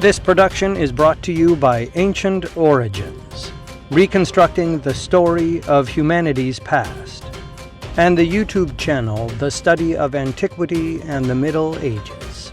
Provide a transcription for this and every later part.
This production is brought to you by Ancient Origins, reconstructing the story of humanity's past, and the YouTube channel, The Study of Antiquity and the Middle Ages.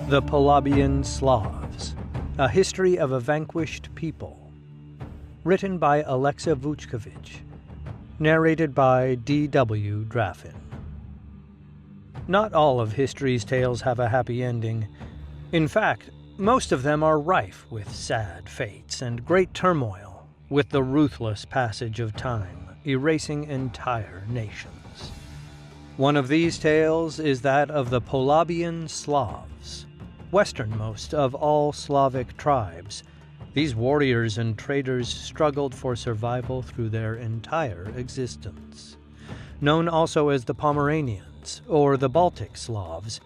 The Polabian Slavs, A History of a Vanquished People, written by Alexa Vuchkovich, narrated by D.W. Draffin. Not all of history's tales have a happy ending. In fact, most of them are rife with sad fates and great turmoil, with the ruthless passage of time erasing entire nations. One of these tales is that of the Polabian Slavs, westernmost of all Slavic tribes. These warriors and traders struggled for survival through their entire existence. Known also as the Pomeranians, or the Baltic Slavs,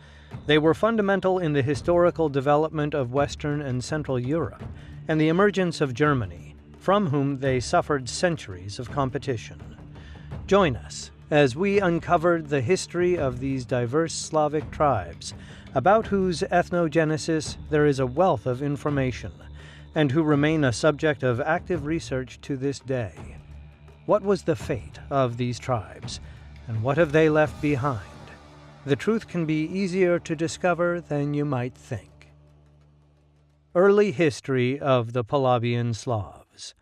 they were fundamental in the historical development of Western and Central Europe and the emergence of Germany, from whom they suffered centuries of competition. Join us as we uncover the history of these diverse Slavic tribes, about whose ethnogenesis there is a wealth of information, and who remain a subject of active research to this day. What was the fate of these tribes, and what have they left behind? The truth can be easier to discover than you might think. Early history of the Palabian Slavs.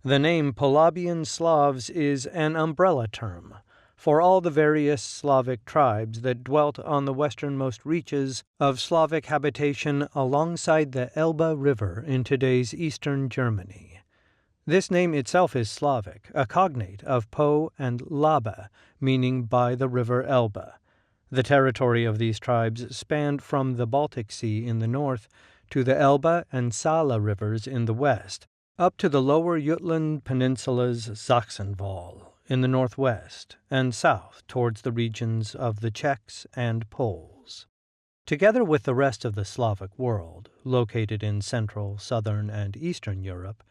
The name Polabian Slavs is an umbrella term for all the various Slavic tribes that dwelt on the westernmost reaches of Slavic habitation alongside the Elbe River in today's eastern Germany. This name itself is Slavic, a cognate of Po and Labe, meaning by the river Elbe. The territory of these tribes spanned from the Baltic Sea in the north to the Elbe and Sala rivers in the west, up to the lower Jutland Peninsula's Sachsenwall in the northwest, and south towards the regions of the Czechs and Poles. Together with the rest of the Slavic world, located in Central, Southern, and Eastern Europe,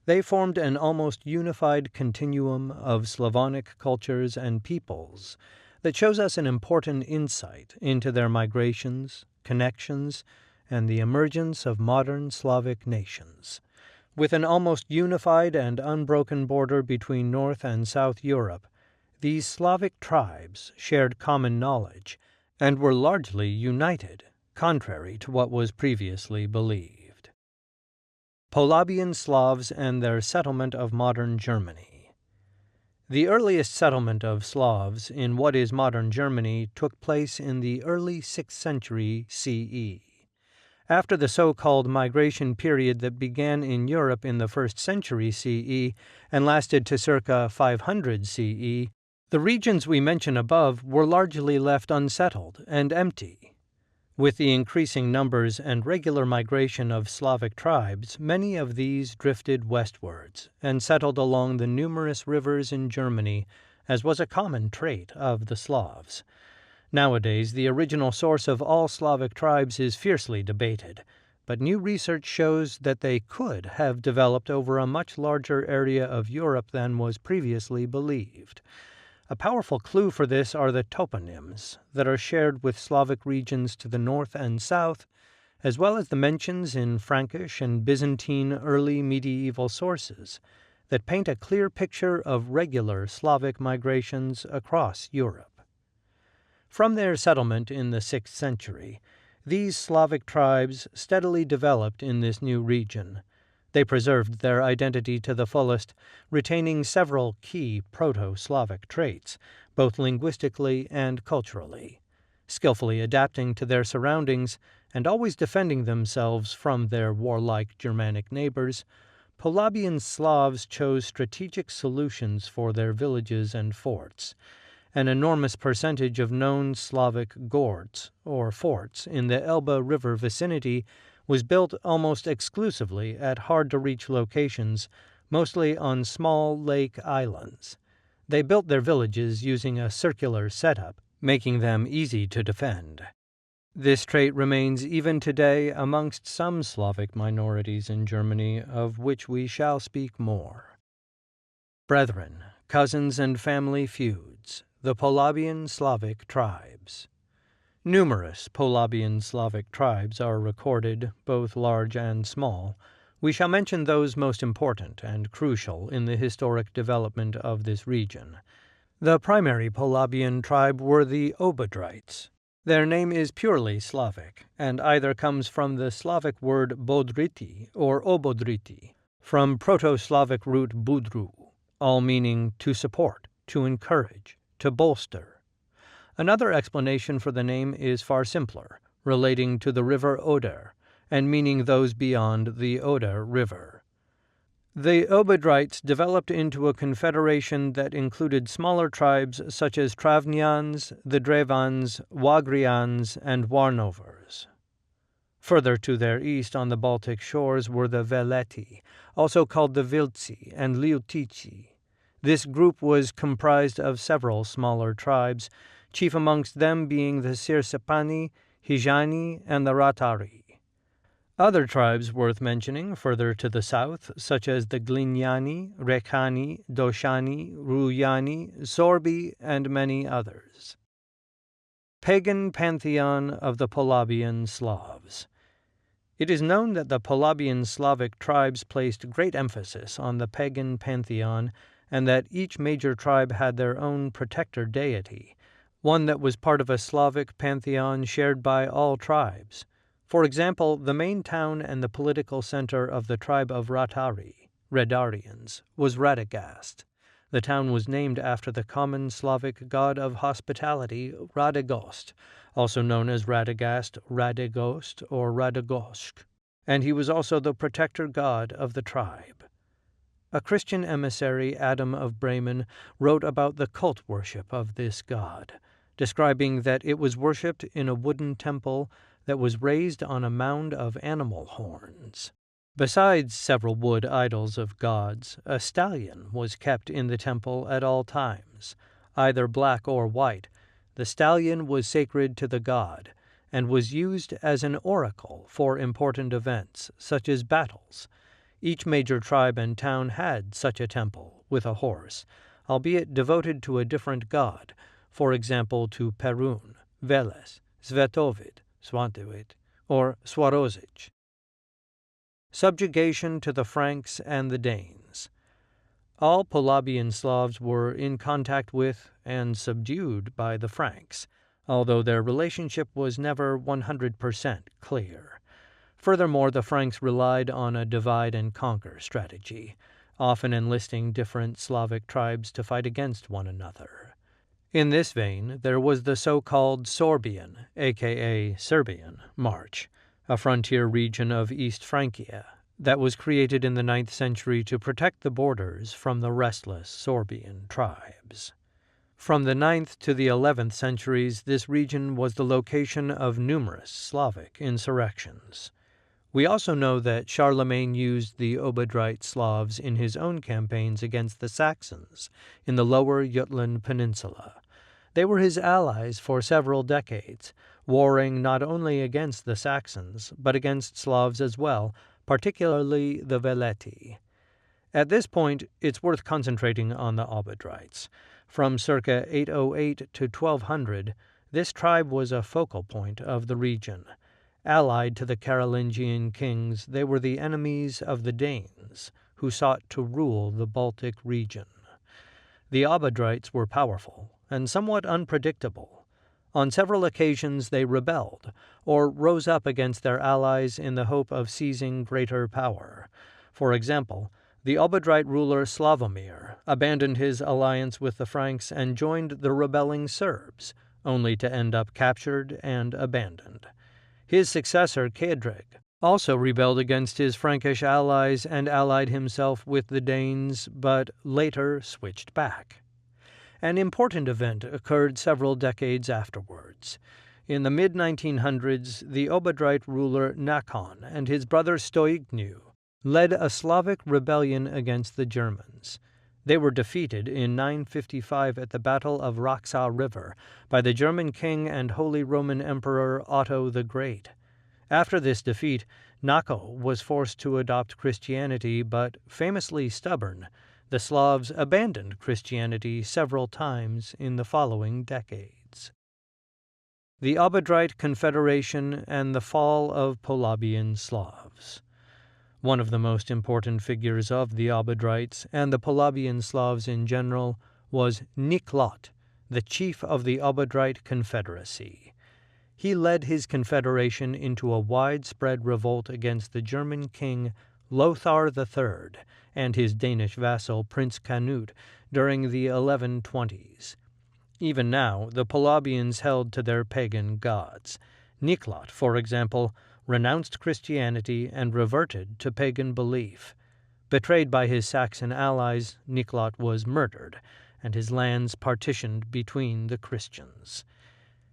they formed an almost unified continuum of Slavonic cultures and peoples that shows us an important insight into their migrations, connections, and the emergence of modern Slavic nations. With an almost unified and unbroken border between North and South Europe, these Slavic tribes shared common knowledge and were largely united, contrary to what was previously believed. Polabian Slavs and their settlement of modern Germany. The earliest settlement of Slavs in what is modern Germany took place in the early 6th century CE. After the so-called migration period that began in Europe in the 1st century CE and lasted to circa 500 CE, the regions we mention above were largely left unsettled and empty. With the increasing numbers and regular migration of Slavic tribes, many of these drifted westwards and settled along the numerous rivers in Germany, as was a common trait of the Slavs. Nowadays, the original source of all Slavic tribes is fiercely debated, but new research shows that they could have developed over a much larger area of Europe than was previously believed. A powerful clue for this are the toponyms that are shared with Slavic regions to the north and south, as well as the mentions in Frankish and Byzantine early medieval sources that paint a clear picture of regular Slavic migrations across Europe. From their settlement in the 6th century, these Slavic tribes steadily developed in this new region. They preserved their identity to the fullest, retaining several key Proto-Slavic traits, both linguistically and culturally, skillfully adapting to their surroundings and always defending themselves from their warlike Germanic neighbors. Polabian Slavs chose strategic solutions for their villages and forts. An enormous percentage of known Slavic gords, or forts, in the Elbe River vicinity was built almost exclusively at hard-to-reach locations, mostly on small lake islands. They built their villages using a circular setup, making them easy to defend. This trait remains even today amongst some Slavic minorities in Germany, of which we shall speak more. Brethren, cousins, and family feuds, the Polabian Slavic tribes. Numerous Polabian Slavic tribes are recorded, both large and small. We shall mention those most important and crucial in the historic development of this region. The primary Polabian tribe were the Abadrites. Their name is purely Slavic, and either comes from the Slavic word bodriti or obodriti, from Proto-Slavic root budru, all meaning to support, to encourage, to bolster. Another explanation for the name is far simpler, relating to the river Oder, and meaning those beyond the Oder River. The Abadrites developed into a confederation that included smaller tribes such as Travnians, the Drevans, Wagrians, and Warnovers. Further to their east on the Baltic shores were the Veleti, also called the Viltsi and Liutici. This group was comprised of several smaller tribes, chief amongst them being the Sirsapani, Hijani, and the Ratari. Other tribes worth mentioning further to the south, such as the Glignani, Rekhani, Doshani, Ruyani, Sorbi, and many others. Pagan Pantheon of the Polabian Slavs. It is known that the Polabian Slavic tribes placed great emphasis on the pagan pantheon, and that each major tribe had their own protector deity, one that was part of a Slavic pantheon shared by all tribes. For example, the main town and the political center of the tribe of Ratari, Redarians, was Radagast. The town was named after the common Slavic god of hospitality, Radagost, also known as Radagast, Radagost, or Radagosk, and he was also the protector god of the tribe. A Christian emissary, Adam of Bremen, wrote about the cult worship of this god, describing that it was worshipped in a wooden temple that was raised on a mound of animal horns. Besides several wood idols of gods, a stallion was kept in the temple at all times, either black or white. The stallion was sacred to the god, and was used as an oracle for important events, such as battles. Each major tribe and town had such a temple with a horse, albeit devoted to a different god, for example to Perun, Veles, Svetovid, Svantevit, or Swarozic. Subjugation to the Franks and the Danes. All Polabian Slavs were in contact with and subdued by the Franks, although their relationship was never 100% clear. Furthermore, the Franks relied on a divide-and-conquer strategy, often enlisting different Slavic tribes to fight against one another. In this vein, there was the so-called Sorbian, aka Serbian, March, a frontier region of East Francia that was created in the 9th century to protect the borders from the restless Sorbian tribes. From the 9th to the 11th centuries, this region was the location of numerous Slavic insurrections. We also know that Charlemagne used the Abadrite Slavs in his own campaigns against the Saxons in the lower Jutland Peninsula. They were his allies for several decades, warring not only against the Saxons, but against Slavs as well, particularly the Veleti. At this point, it's worth concentrating on the Abadrites. From circa 808 to 1200, this tribe was a focal point of the region. Allied to the Carolingian kings, they were the enemies of the Danes, who sought to rule the Baltic region. The Abadrites were powerful and somewhat unpredictable. On several occasions they rebelled, or rose up against their allies in the hope of seizing greater power. For example, the Abadrite ruler Slavomir abandoned his alliance with the Franks and joined the rebelling Serbs, only to end up captured and abandoned. His successor, Kedreg, also rebelled against his Frankish allies and allied himself with the Danes, but later switched back. An important event occurred several decades afterwards. In the mid-1900s, the Abadrite ruler Nakhon and his brother Stoignu led a Slavic rebellion against the Germans. They were defeated in 955 at the Battle of Raxa River by the German king and Holy Roman Emperor Otto the Great. After this defeat, Nakhon was forced to adopt Christianity, but famously stubborn, the Slavs abandoned Christianity several times in the following decades. The Abadrite Confederation and the fall of Polabian Slavs. One of the most important figures of the Abadrites and the Palabian Slavs in general was Niklat, the chief of the Abadrite Confederacy. He led his confederation into a widespread revolt against the German king Lothar III and his Danish vassal Prince Canute during the 1120s. Even now, the Polabians held to their pagan gods. Niklat, for example, renounced Christianity and reverted to pagan belief. Betrayed by his Saxon allies, Niklat was murdered, and his lands partitioned between the Christians.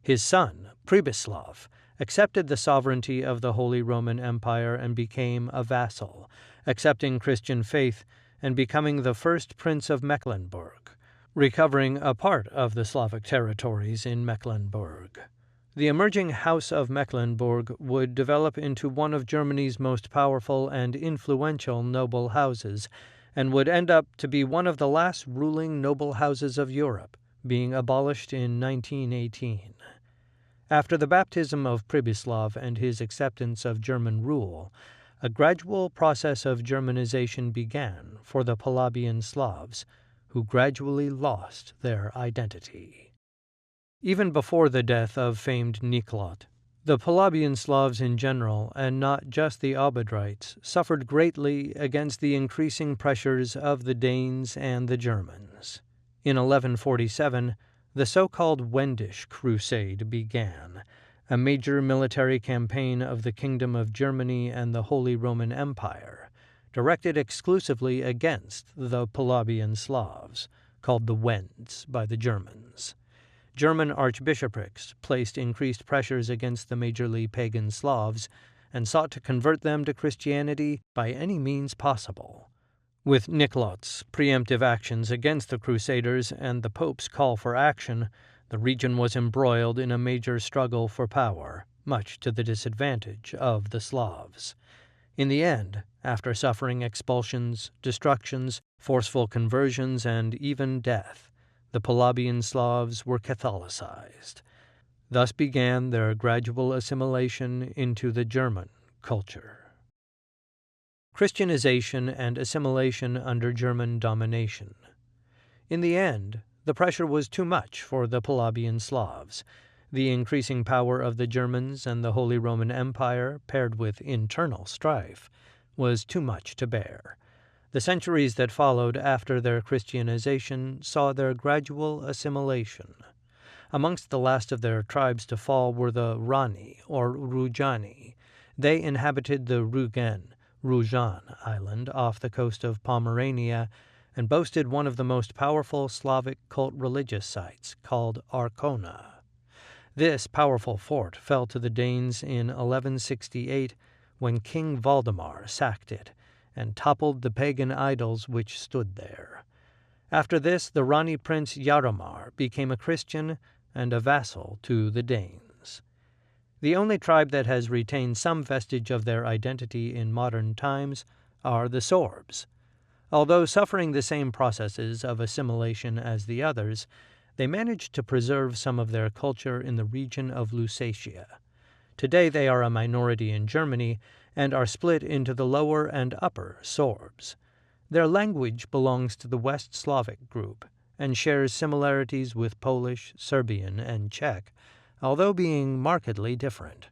His son, Pribislav, accepted the sovereignty of the Holy Roman Empire and became a vassal, accepting Christian faith and becoming the first prince of Mecklenburg, recovering a part of the Slavic territories in Mecklenburg. The emerging House of Mecklenburg would develop into one of Germany's most powerful and influential noble houses, and would end up to be one of the last ruling noble houses of Europe, being abolished in 1918. After the baptism of Pribislav and his acceptance of German rule, a gradual process of Germanization began for the Polabian Slavs, who gradually lost their identity. Even before the death of famed Niklat, the Polabian Slavs in general, and not just the Abadrites, suffered greatly against the increasing pressures of the Danes and the Germans. In 1147, the so-called Wendish Crusade began, a major military campaign of the Kingdom of Germany and the Holy Roman Empire, directed exclusively against the Polabian Slavs, called the Wends by the Germans. German archbishoprics placed increased pressures against the majorly pagan Slavs and sought to convert them to Christianity by any means possible. With Niklat's preemptive actions against the Crusaders and the Pope's call for action, the region was embroiled in a major struggle for power, much to the disadvantage of the Slavs. In the end, after suffering expulsions, destructions, forceful conversions, and even death, the Polabian Slavs were Catholicized. Thus began their gradual assimilation into the German culture. Christianization and assimilation under German domination. In the end, the pressure was too much for the Polabian Slavs. The increasing power of the Germans and the Holy Roman Empire, paired with internal strife, was too much to bear. The centuries that followed after their Christianization saw their gradual assimilation. Amongst the last of their tribes to fall were the Rani, or Rujani. They inhabited the Rujan island off the coast of Pomerania and boasted one of the most powerful Slavic cult religious sites, called Arkona. This powerful fort fell to the Danes in 1168 when King Valdemar sacked it and toppled the pagan idols which stood there. After this, the Rani prince Jaromir became a Christian and a vassal to the Danes. The only tribe that has retained some vestige of their identity in modern times are the Sorbs. Although suffering the same processes of assimilation as the others, they managed to preserve some of their culture in the region of Lusatia. Today they are a minority in Germany and are split into the lower and upper Sorbs. Their language belongs to the West Slavic group and shares similarities with Polish, Serbian, and Czech, although being markedly different.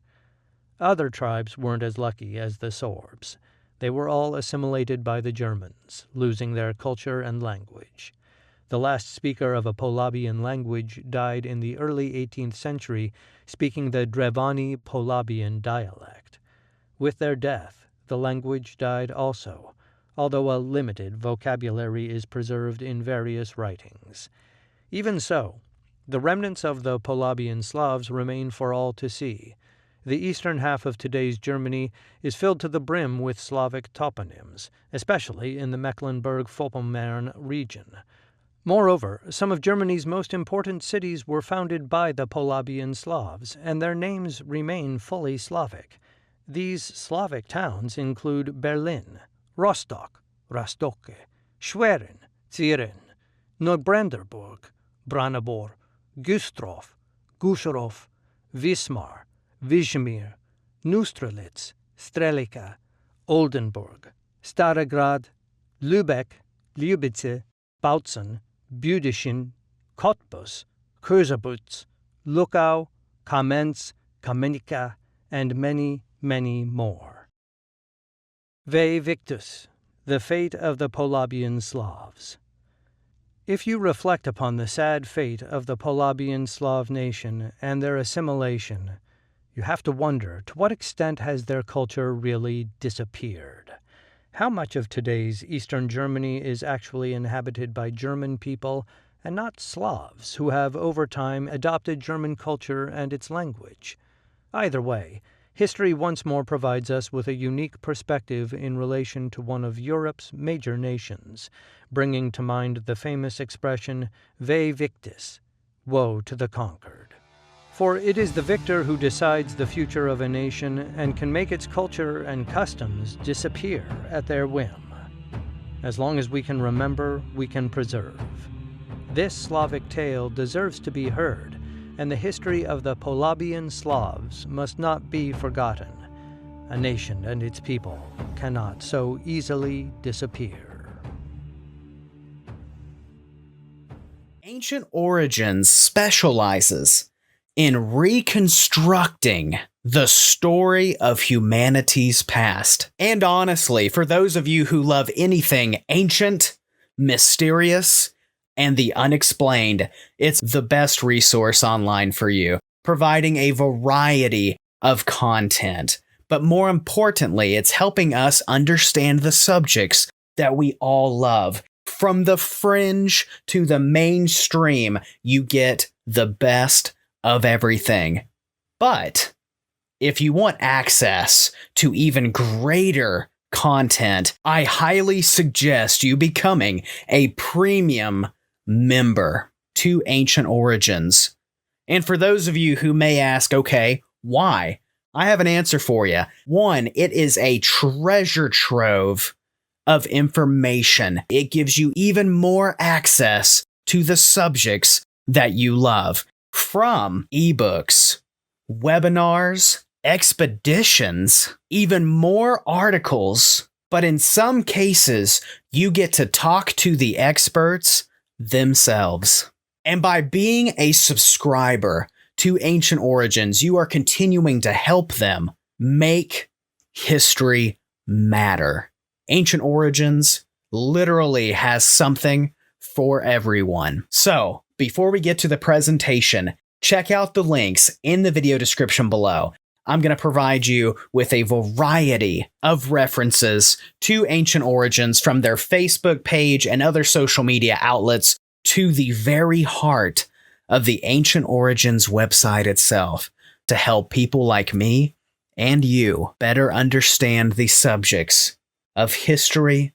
Other tribes weren't as lucky as the Sorbs. They were all assimilated by the Germans, losing their culture and language. The last speaker of a Polabian language died in the early 18th century, speaking the Drevani Polabian dialect. With their death, the language died also, although a limited vocabulary is preserved in various writings. Even so, the remnants of the Polabian Slavs remain for all to see. The eastern half of today's Germany is filled to the brim with Slavic toponyms, especially in the Mecklenburg-Vorpommern region. Moreover, some of Germany's most important cities were founded by the Polabian Slavs, and their names remain fully Slavic. These Slavic towns include Berlin, Rostock, Rostoke, Schwerin, Zieren, Neubrandenburg, Brandebourg, Güstrow, Gusarov, Wismar, Vizimir, Neustrelitz, Strelica, Oldenburg, Starograd, Lübeck, Liubice, Bautzen, Büdischen, Cottbus, Köserbütz, Luckau, Kamenz, Kamenika, and many, many more. Vae Victus, the fate of the Polabian Slavs. If you reflect upon the sad fate of the Polabian Slav nation and their assimilation, you have to wonder, to what extent has their culture really disappeared? How much of today's Eastern Germany is actually inhabited by German people and not Slavs who have over time adopted German culture and its language? Either way, history once more provides us with a unique perspective in relation to one of Europe's major nations, bringing to mind the famous expression, Vae Victis, woe to the conquered. For it is the victor who decides the future of a nation and can make its culture and customs disappear at their whim. As long as we can remember, we can preserve. This Slavic tale deserves to be heard, and the history of the Polabian Slavs must not be forgotten. A nation and its people cannot so easily disappear. Ancient Origins specializes in reconstructing the story of humanity's past. And honestly, for those of you who love anything ancient, mysterious, and the unexplained, it's the best resource online for you, providing a variety of content. But more importantly, it's helping us understand the subjects that we all love. From the fringe to the mainstream, you get the best of everything. But if you want access to even greater content, I highly suggest you becoming a premium member to Ancient Origins. And for those of you who may ask, okay, why? I have an answer for you. One, it is a treasure trove of information. It gives you even more access to the subjects that you love. From ebooks, webinars, expeditions, even more articles, but in some cases, you get to talk to the experts themselves. And by being a subscriber to Ancient Origins, you are continuing to help them make history matter. Ancient Origins literally has something for everyone. So, before we get to the presentation, check out the links in the video description below. I'm going to provide you with a variety of references to Ancient Origins from their Facebook page and other social media outlets to the very heart of the Ancient Origins website itself to help people like me and you better understand the subjects of history,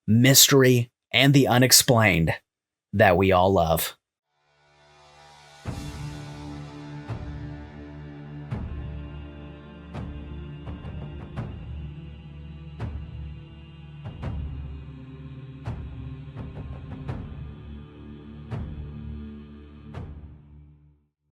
mystery, and the unexplained that we all love.